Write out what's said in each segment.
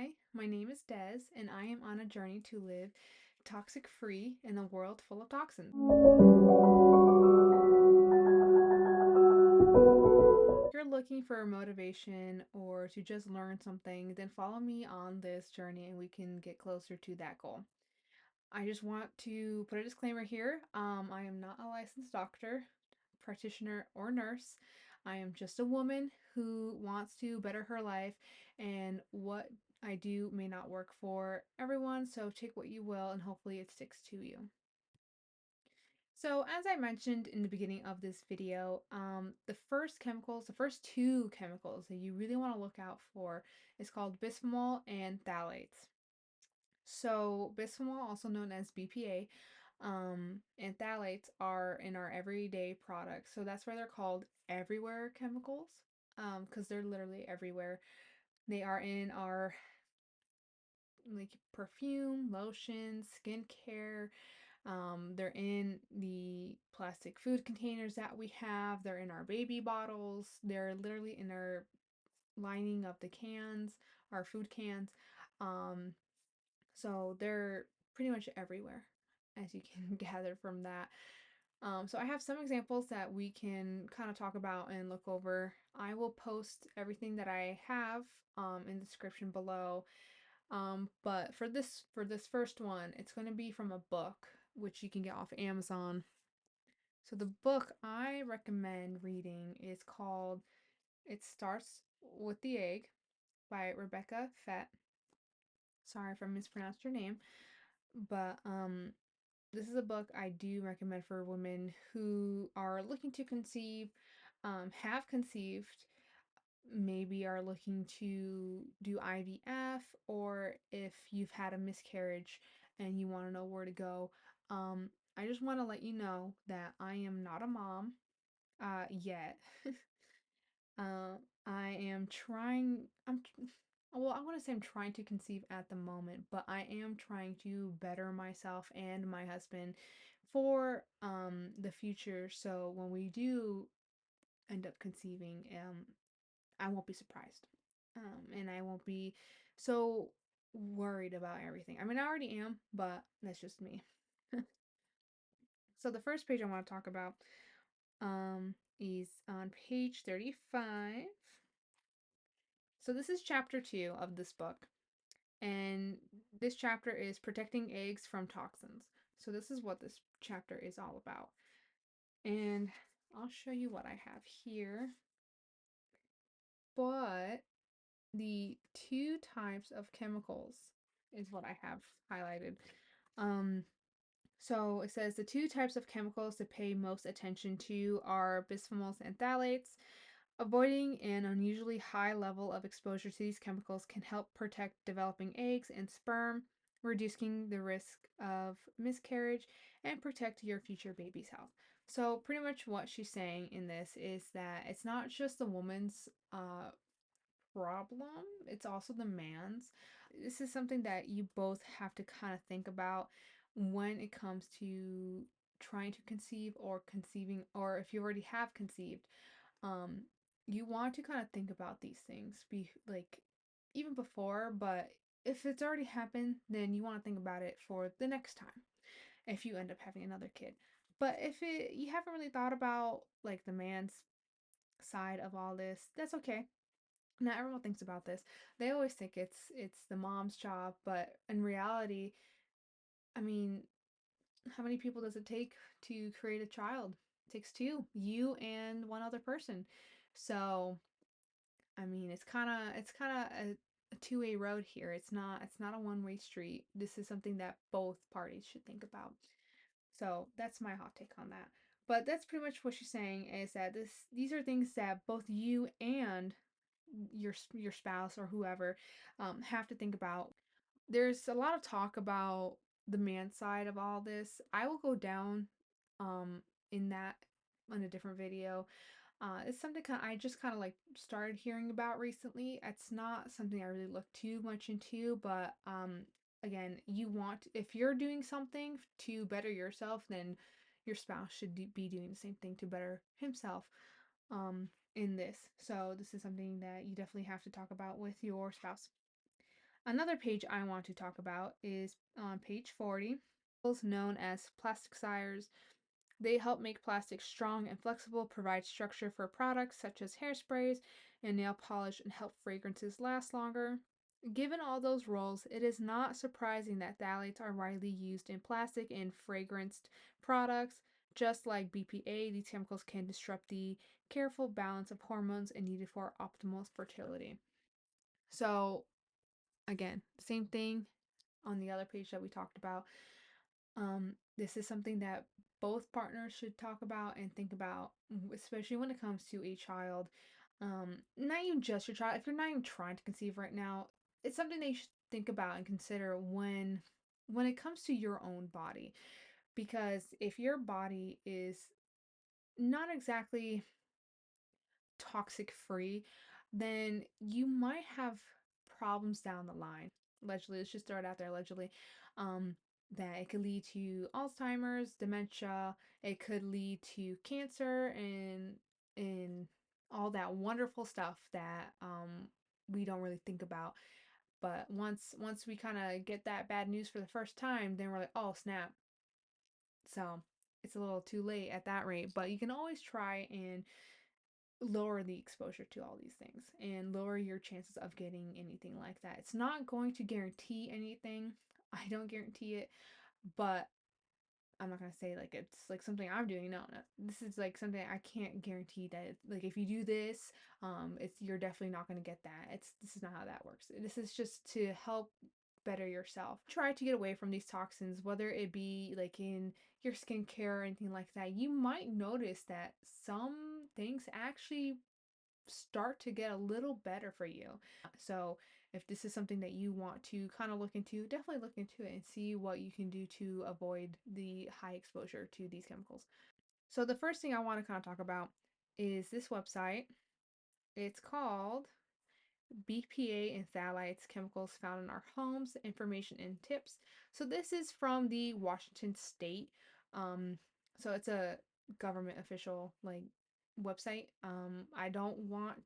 Hi, my name is Des, and I am on a journey to live toxic free in a world full of toxins. If you're looking for motivation or to just learn something, then follow me on this journey and we can get closer to that goal. I just want to put a disclaimer here. I am not a licensed doctor, practitioner, or nurse. I am just a woman who wants to better her life, and what I do may not work for everyone, so take what you will and hopefully it sticks to you. So, as I mentioned in the beginning of this video, the first two chemicals that you really want to look out for is called bisphenol and phthalates. So, bisphenol, also known as BPA, and phthalates are in our everyday products. So that's why they're called everywhere chemicals, because they're literally everywhere. They are in our like perfume, lotion, skincare. They're in the plastic food containers that we have. They're in our baby bottles. They're literally in our lining of the cans, our food cans. Um, so they're pretty much everywhere, as you can gather from that. So I have some examples that we can kind of talk about and look over. I will post everything that I have in the description below. But for this first one, it's going to be from a book which you can get off Amazon. So the book I recommend reading is called It Starts with the Egg by Rebecca Fett. Sorry if I mispronounced your name, but this is a book I do recommend for women who are looking to conceive, have conceived, maybe are looking to do IVF, or if you've had a miscarriage and you want to know where to go. I just want to let you know that I am not a mom yet. Uh, I am trying, well, I want to say I'm trying to conceive at the moment, but I am trying to better myself and my husband for the future. So when we do end up conceiving, I won't be surprised. And I won't be so worried about everything. I mean, I already am, but that's just me. So the first page I want to talk about is on page 35. So this is chapter 2 of this book. And this chapter is protecting eggs from toxins. So this is what this chapter is all about. And I'll show you what I have here. But the two types of chemicals is what I have highlighted. Um, so it says the two types of chemicals to pay most attention to are bisphenols and phthalates. Avoiding an unusually high level of exposure to these chemicals can help protect developing eggs and sperm, reducing the risk of miscarriage and protect your future baby's health. So, pretty much what she's saying in this is that it's not just the woman's problem, it's also the man's. This is something that you both have to kind of think about when it comes to trying to conceive or conceiving, or if you already have conceived. um you want to kind of think about these things be like even before, but if it's already happened, then you want to think about it for the next time if you end up having another kid. But if it you haven't really thought about like the man's side of all this, that's okay. Not everyone thinks about this. They always think it's the mom's job, but in reality, I mean, how many people does it take to create a child? It takes two, you and one other person. So I mean, it's kind of a two-way road here. It's not a one-way street. This is something that both parties should think about. So that's my hot take on that. But that's pretty much what she's saying is that these are things that both you and your spouse or whoever have to think about. There's a lot of talk about the man side of all this. I will go down um in that on a different video. It's something I just kind of like started hearing about recently. It's not something I really look too much into, but again, if you're doing something to better yourself, then your spouse should be doing the same thing to better himself um, in this. So this is something that you definitely have to talk about with your spouse. Another page I want to talk about is on page 40. Known as plasticiers. They help make plastic strong and flexible, provide structure for products such as hairsprays and nail polish, and help fragrances last longer. Given all those roles, it is not surprising that phthalates are widely used in plastic and fragranced products. Just like BPA, these chemicals can disrupt the careful balance of hormones and needed for optimal fertility. So, again, same thing on the other page that we talked about. This is something that both partners should talk about and think about, especially when it comes to a child. Not even just your child. If you're not even trying to conceive right now, it's something that you should think about and consider when it comes to your own body. Because if your body is not exactly toxic free, then you might have problems down the line. Allegedly, let's just throw it out there, allegedly. Um, that it could lead to Alzheimer's, dementia, it could lead to cancer and all that wonderful stuff that we don't really think about. But once we kind of get that bad news for the first time, then we're like, oh snap. So it's a little too late at that rate. But you can always try and lower the exposure to all these things and lower your chances of getting anything like that. It's not going to guarantee anything. I don't guarantee it, but I'm not gonna say like it's like something I'm doing. No, no. This is like something I can't guarantee that like if you do this, it's you're definitely not gonna get that. This is not how that works. This is just to help better yourself. Try to get away from these toxins, whether it be like in your skincare or anything like that. You might notice that some things actually start to get a little better for you. So, if this is something that you want to kind of look into, definitely look into it and see what you can do to avoid the high exposure to these chemicals. So, the first thing I want to kind of talk about is this website. It's called BPA and phthalates chemicals found in our homes, information and tips. So this is from the Washington State. Um, so it's a government official like website. I don't want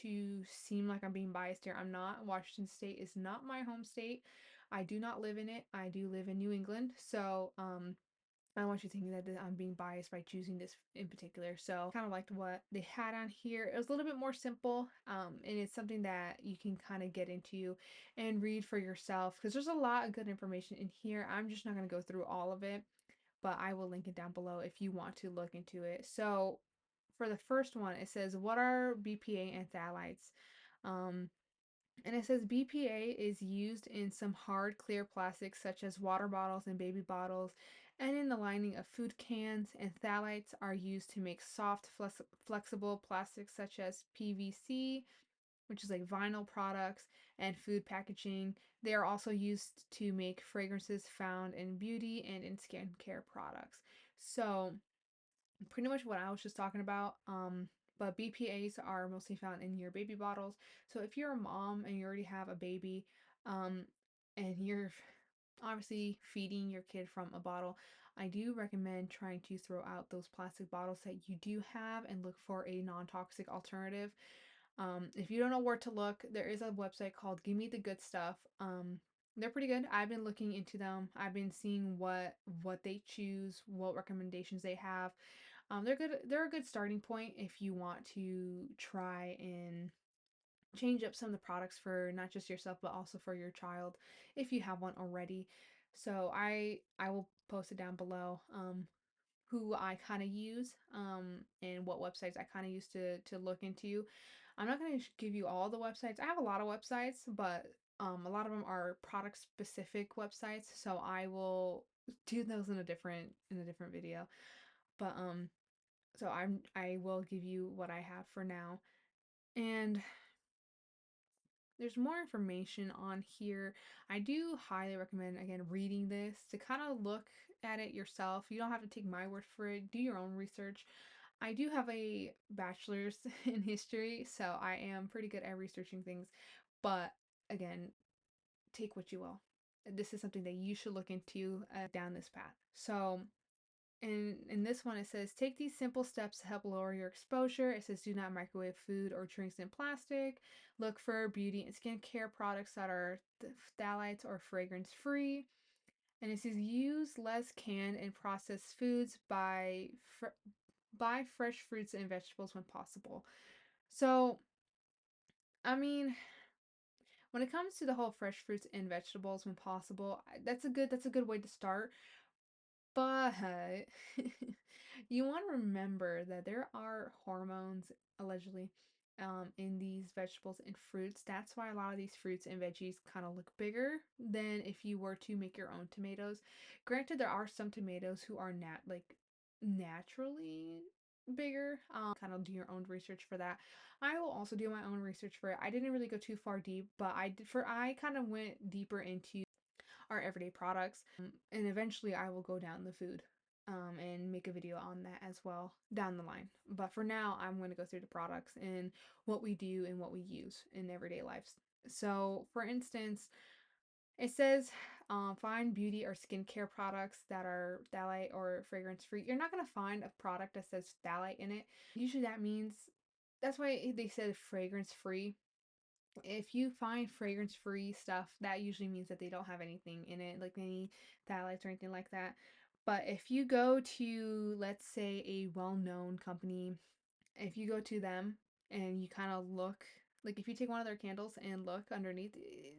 to seem like I'm being biased here. I'm not. Washington State is not my home state. I do not live in it. I do live in New England. So I don't want you thinking that I'm being biased by choosing this in particular. So, kind of liked what they had on here. It was a little bit more simple, and it's something that you can kind of get into and read for yourself because there's a lot of good information in here. I'm just not going to go through all of it, but I will link it down below if you want to look into it. So, for the first one, it says, what are BPA and phthalates? Um, and it says BPA is used in some hard, clear plastics such as water bottles and baby bottles, and in the lining of food cans, and phthalates are used to make soft, flexible plastics such as PVC, which is like vinyl products, and food packaging. They are also used to make fragrances found in beauty and in skincare products. So, pretty much what I was just talking about. But BPAs are mostly found in your baby bottles. So if you're a mom and you already have a baby, um, and you're obviously feeding your kid from a bottle, I do recommend trying to throw out those plastic bottles that you do have and look for a non-toxic alternative. If you don't know where to look, there is a website called Give Me the Good Stuff. They're pretty good. I've been looking into them. I've been seeing what they choose, what recommendations they have. They're good. They're a good starting point if you want to try and change up some of the products for not just yourself but also for your child if you have one already. So I will post it down below. Who I kind of use and what websites I kind of use to look into. I'm not going to give you all the websites. I have a lot of websites, but a lot of them are product specific websites, so I will do those in a different video. But so I will give you what I have for now. And there's more information on here. I do highly recommend again reading this to kind of look at it yourself. You don't have to take my word for it. Do your own research. I do have a bachelor's in history, so I am pretty good at researching things. But again, take what you will. This is something that you should look into down this path. So And in this one, it says, take these simple steps to help lower your exposure. It says, do not microwave food or drinks in plastic. Look for beauty and skincare products that are phthalates or fragrance free. And it says, use less canned and processed foods. Buy fresh fruits and vegetables when possible. So, I mean, when it comes to the whole fresh fruits and vegetables when possible, that's a good way to start. But you want to remember that there are hormones allegedly in these vegetables and fruits. That's why a lot of these fruits and veggies kind of look bigger than if you were to make your own tomatoes. Granted, there are some tomatoes who are naturally bigger. Kind of do your own research for that. I will also do my own research for it. I didn't really go too far deep, but I kind of went deeper into our everyday products. And eventually I will go down the food and make a video on that as well down the line. But for now, I'm going to go through the products and what we do and what we use in everyday lives. So, for instance, it says find beauty or skincare products that are phthalate or fragrance free. You're not going to find a product that says phthalate in it. Usually that means that's why they said fragrance free. If you find fragrance free stuff, that usually means that they don't have anything in it, like any phthalates or anything like that. But if you go to, let's say, a well known company, if you go to them and you kind of look, like if you take one of their candles and look underneath,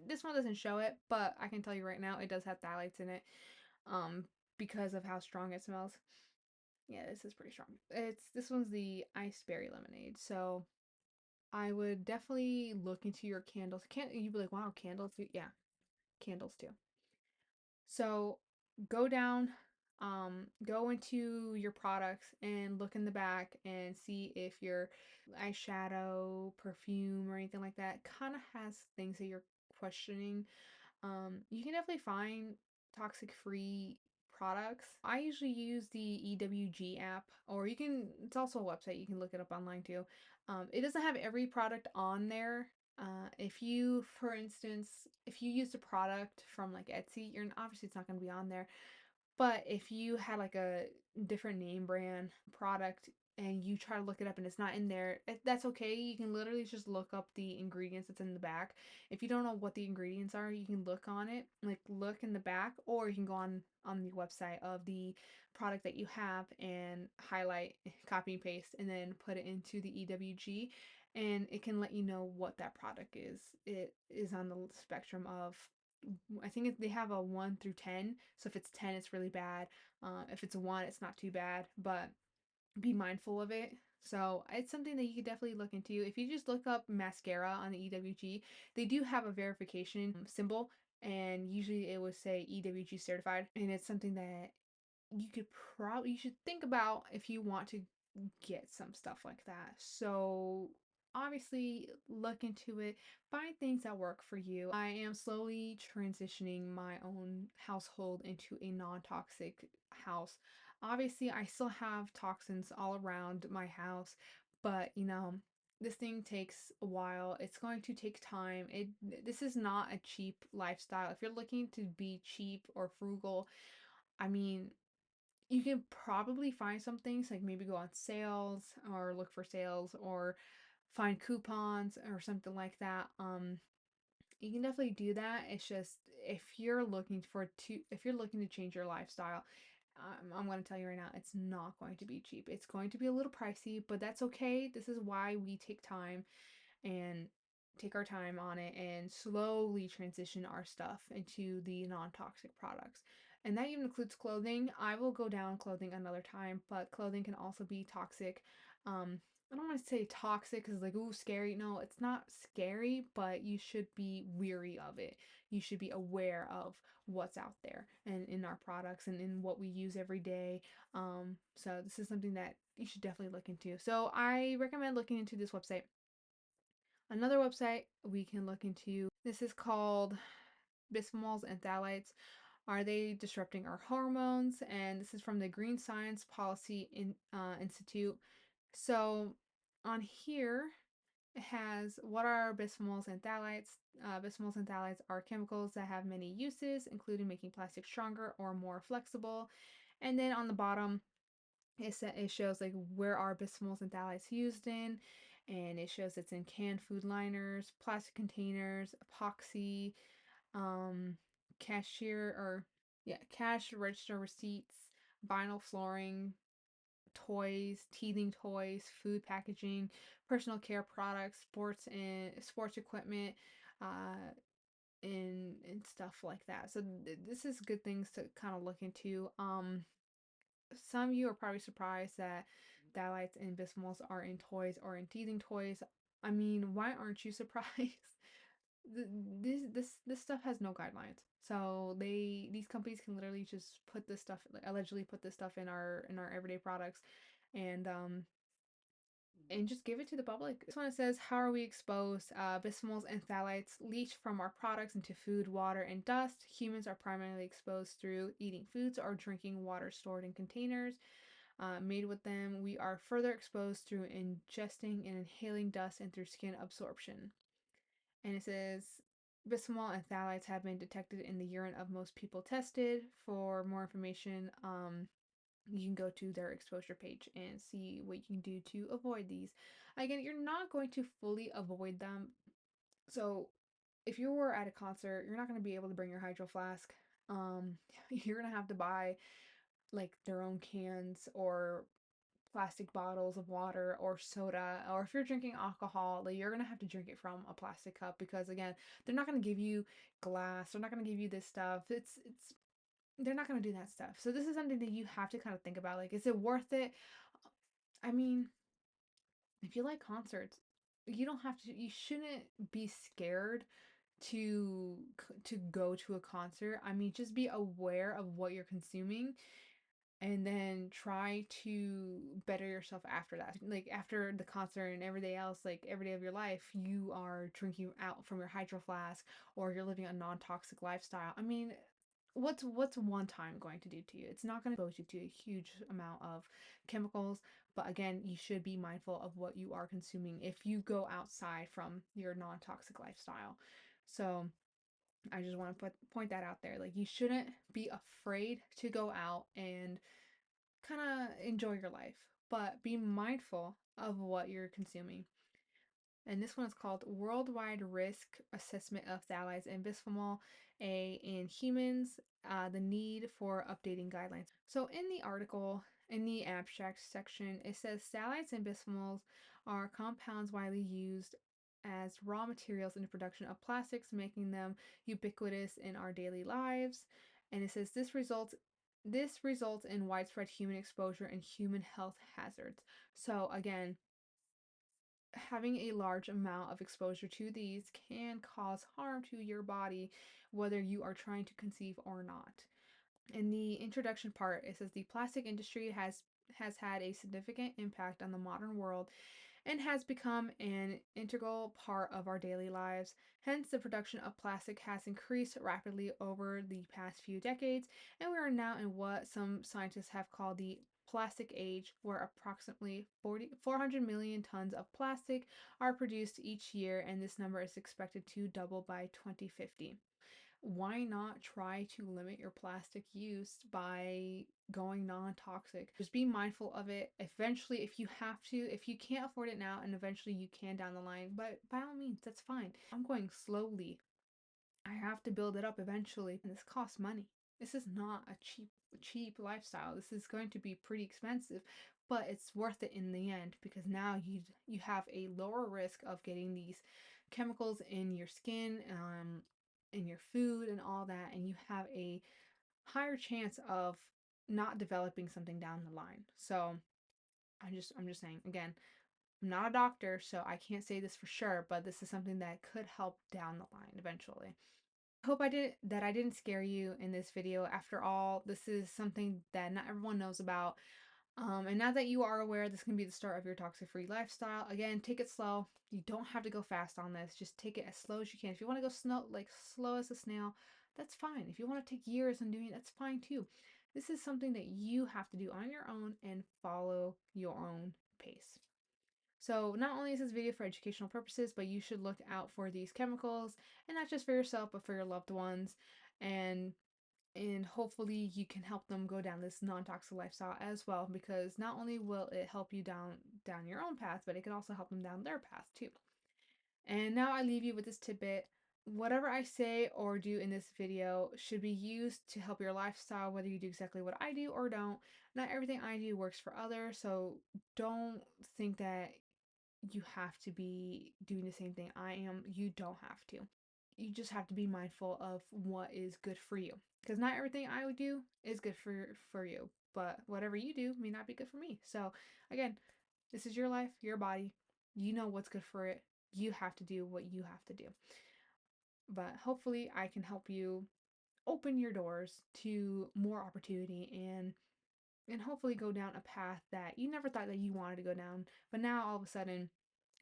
this one doesn't show it, but I can tell you right now, it does have phthalates in it um, because of how strong it smells. Yeah, this is pretty strong. This one's the ice berry lemonade. So I would definitely look into your candles. Can't you'd be like, wow, candles too? Yeah, candles too. So go down, go into your products and look in the back and see if your eyeshadow, perfume, or anything like that kind of has things that you're questioning. You can definitely find toxic free products. I usually use the EWG app, or it's also a website, you can look it up online too. It doesn't have every product on there. If you, for instance, if you used a product from like Etsy, you're obviously it's not going to be on there. But if you had like a different name brand product and you try to look it up and it's not in there, that's okay. You can literally just look up the ingredients that's in the back. If you don't know what the ingredients are, you can look on it, like look in the back, or you can go on the website of the product that you have and highlight, copy and paste, and then put it into the EWG, and it can let you know what that product is. It is on the spectrum of I think they have a 1 through 10. So if it's 10, it's really bad. If it's a 1, it's not too bad, but be mindful of it. So it's something that you could definitely look into. If you just look up mascara on the EWG, they do have a verification symbol, and usually it would say EWG certified, and it's something that you should think about if you want to get some stuff like that. So obviously look into it, find things that work for you. I am slowly transitioning my own household into a non-toxic house. Obviously, I still have toxins all around my house, but this thing takes a while. It's going to take time. This is not a cheap lifestyle. If you're looking to be cheap or frugal, I mean, you can probably find some things like maybe go on sales or look for sales or find coupons or something like that. You can definitely do that. It's just if you're looking to change your lifestyle, I'm going to tell you right now, it's not going to be cheap. It's going to be a little pricey, but that's okay. This is why we and take our time on it and slowly transition our stuff into the non-toxic products. And that even includes clothing. I will go down clothing another time, but clothing can also be toxic. I don't want to say toxic because like, ooh, scary. No, it's not scary, but you should be weary of it. You should be aware of what's out there and in our products and in what we use every day. So this is something that you should definitely look into. So I recommend looking into this website. Another website we can look into, this is called Bisphenols and Phthalates. Are they disrupting our hormones? And this is from the Green Science Institute. So on here, it has what are bisphenols and phthalates? Bisphenols and phthalates are chemicals that have many uses, including making plastic stronger or more flexible. And then on the bottom, it shows like where are bisphenols and phthalates used in, and it shows it's in canned food liners, plastic containers, epoxy, um, cashier or yeah, cash register receipts, vinyl flooring, toys, teething toys, food packaging, personal care products, sports equipment, uh, and stuff like that. So this is good things to kind of look into. Some of you are probably surprised that phthalates and bisphenols are in toys or in teething toys. I mean, why aren't you surprised? This stuff has no guidelines. So these companies can literally just put this stuff, like, allegedly put this stuff in our everyday products, and um and just give it to the public. This one, it says, how are we exposed? Bisphenols and phthalates leach from our products into food, water, and dust. Humans are primarily exposed through eating foods or drinking water stored in containers made with them. We are further exposed through ingesting and inhaling dust and through skin absorption. And it says bisphenol and phthalates have been detected in the urine of most people tested. For more information, you can go to their exposure page and see what you can do to avoid these. Again, you're not going to fully avoid them. So if you were at a concert, you're not going to be able to bring your hydro flask. Um, you're going to have to buy like their own cans or plastic bottles of water or soda, or if you're drinking alcohol, like, you're gonna have to drink it from a plastic cup, because again, they're not gonna give you glass, they're not gonna give you this stuff. It's they're not gonna do that stuff. So this is something that you have to kind of think about, like, is it worth it? I mean, if you like concerts, you shouldn't be scared to go to a concert. I mean, just be aware of what you're consuming, and then try to better yourself after that. Like, after the concert and every day else, like every day of your life, you are drinking out from your hydro flask, or you're living a non-toxic lifestyle. I mean, what's one time going to do to you? It's not going to expose you to a huge amount of chemicals, but again, you should be mindful of what you are consuming if you go outside from your non-toxic lifestyle. So I just want to point that out there. Like, you shouldn't be afraid to go out and kind of enjoy your life, but be mindful of what you're consuming. And this one is called Worldwide Risk Assessment of Phthalates and Bisphenol A in Humans, the Need for Updating Guidelines. So in the article, in the abstract section, it says phthalates and bisphenols are compounds widely used as raw materials in the production of plastics, making them ubiquitous in our daily lives. And it says this results in widespread human exposure and human health hazards. So again, having a large amount of exposure to these can cause harm to your body, whether you are trying to conceive or not. In the introduction part, it says the plastic industry has had a significant impact on the modern world and has become an integral part of our daily lives. Hence, the production of plastic has increased rapidly over the past few decades, and we are now in what some scientists have called the plastic age, where approximately 400 million tons of plastic are produced each year, and this number is expected to double by 2050. Why not try to limit your plastic use by going non-toxic? Just be mindful of it. Eventually, if you have to, if you can't afford it now, and eventually you can down the line, but by all means, that's fine. I'm going slowly. I have to build it up eventually, and this costs money. This is not a cheap lifestyle. This is going to be pretty expensive, but it's worth it in the end, because now you have a lower risk of getting these chemicals in your skin, in your food and all that, and you have a higher chance of not developing something down the line. So I'm just saying, again, I'm not a doctor, so I can't say this for sure, but this is something that could help down the line eventually. Hope I didn't scare you in this video. After all, this is something that not everyone knows about. And now that you are aware, this can be the start of your toxic-free lifestyle. Again, take it slow. You don't have to go fast on this. Just take it as slow as you can. If you want to go slow as a snail, that's fine. If you want to take years on doing it, that's fine too. This is something that you have to do on your own and follow your own pace. So not only is this video for educational purposes, but you should look out for these chemicals, and not just for yourself, but for your loved ones. And and hopefully you can help them go down this non-toxic lifestyle as well, because not only will it help you down your own path, but it can also help them down their path too. And now I leave you with this tidbit. Whatever I say or do in this video should be used to help your lifestyle, whether you do exactly what I do or don't. Not everything I do works for others, so don't think that you have to be doing the same thing I am. You don't have to. You just have to be mindful of what is good for you. Because not everything I would do is good for you, but whatever you do may not be good for me. So again, this is your life, your body. You know what's good for it. You have to do what you have to do. But hopefully I can help you open your doors to more opportunity and hopefully go down a path that you never thought that you wanted to go down, but now all of a sudden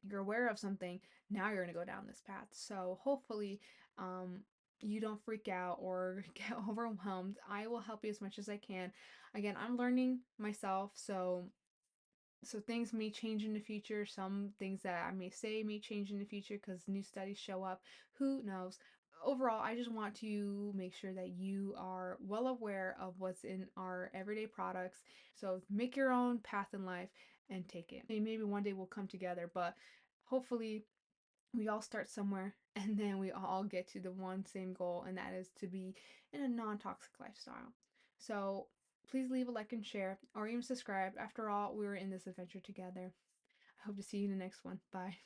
you're aware of something, now you're going to go down this path. So hopefully um you don't freak out or get overwhelmed. I will help you as much as I can. Again, I'm learning myself, so things may change in the future. Some things that I may say may change in the future because new studies show up. Who knows? Overall, I just want to make sure that you are well aware of what's in our everyday products. So make your own path in life and take it. Maybe one day we'll come together, but hopefully we all start somewhere and then we all get to the one same goal, and that is to be in a non-toxic lifestyle. So please leave a like and share, or even subscribe. After all, we were in this adventure together. I hope to see you in the next one. Bye.